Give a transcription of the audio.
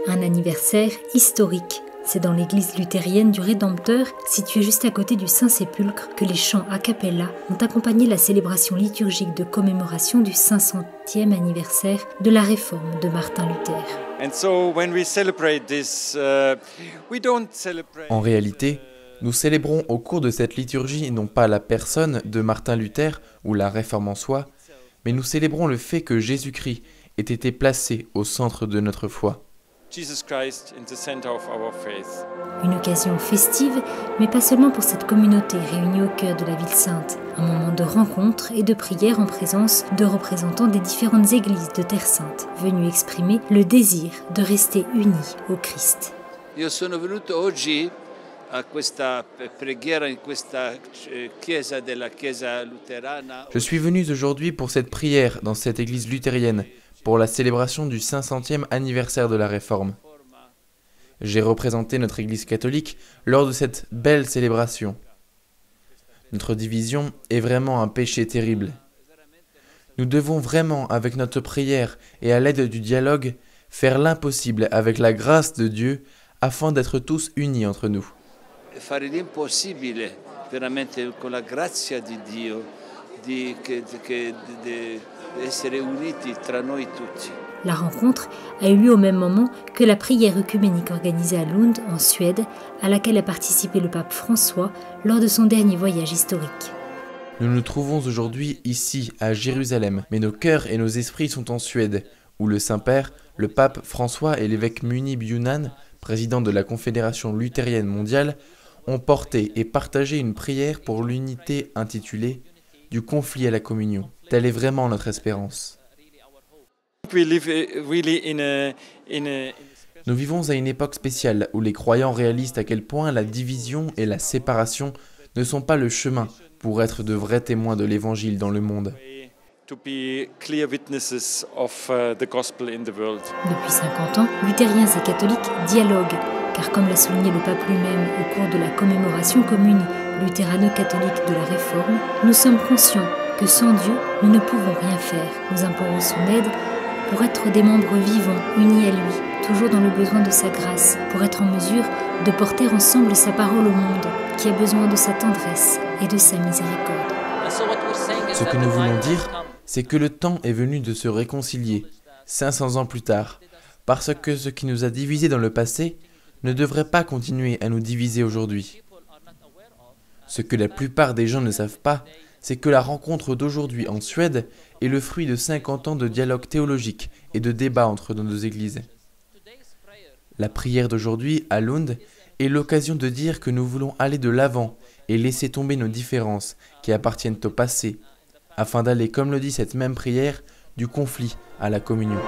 Un anniversaire historique. C'est dans l'église luthérienne du Rédempteur, située juste à côté du Saint-Sépulcre, que les chants a cappella ont accompagné la célébration liturgique de commémoration du 500e anniversaire de la réforme de Martin Luther. En réalité, nous célébrons au cours de cette liturgie non pas la personne de Martin Luther ou la réforme en soi, mais nous célébrons le fait que Jésus-Christ ait été placé au centre de notre foi. Une occasion festive, mais pas seulement pour cette communauté réunie au cœur de la ville sainte. Un moment de rencontre et de prière en présence de représentants des différentes églises de Terre Sainte, venus exprimer le désir de rester unis au Christ. Je suis venu aujourd'hui pour cette prière dans cette église luthérienne, pour la célébration du 500e anniversaire de la Réforme. J'ai représenté notre Église catholique lors de cette belle célébration. Notre division est vraiment un péché terrible. Nous devons vraiment, avec notre prière et à l'aide du dialogue, faire l'impossible avec la grâce de Dieu afin d'être tous unis entre nous. Fare l'impossibile veramente con la grazia di Dio di essere uniti tra noi tutti. La rencontre a eu lieu au même moment que la prière œcuménique organisée à Lund, en Suède, à laquelle a participé le pape François lors de son dernier voyage historique. Nous nous trouvons aujourd'hui ici, à Jérusalem, mais nos cœurs et nos esprits sont en Suède, où le Saint-Père, le pape François et l'évêque Muni Bjunan, président de la Confédération luthérienne mondiale, ont porté et partagé une prière pour l'unité intitulée « Du conflit à la communion ». Telle est vraiment notre espérance. Nous vivons à une époque spéciale où les croyants réalisent à quel point la division et la séparation ne sont pas le chemin pour être de vrais témoins de l'Évangile dans le monde. Depuis 50 ans, luthériens et catholiques dialoguent, car comme l'a souligné le pape lui-même au cours de la commémoration commune luthérano-catholique de la Réforme, nous sommes conscients que sans Dieu, nous ne pouvons rien faire. Nous implorons son aide pour être des membres vivants, unis à lui, toujours dans le besoin de sa grâce, pour être en mesure de porter ensemble sa parole au monde, qui a besoin de sa tendresse et de sa miséricorde. Ce que nous voulons dire, c'est que le temps est venu de se réconcilier, 500 ans plus tard, parce que ce qui nous a divisés dans le passé ne devrait pas continuer à nous diviser aujourd'hui. Ce que la plupart des gens ne savent pas, c'est que la rencontre d'aujourd'hui en Suède est le fruit de 50 ans de dialogue théologique et de débat entre nos deux églises. La prière d'aujourd'hui à Lund est l'occasion de dire que nous voulons aller de l'avant et laisser tomber nos différences qui appartiennent au passé, afin d'aller, comme le dit cette même prière, du conflit à la communion.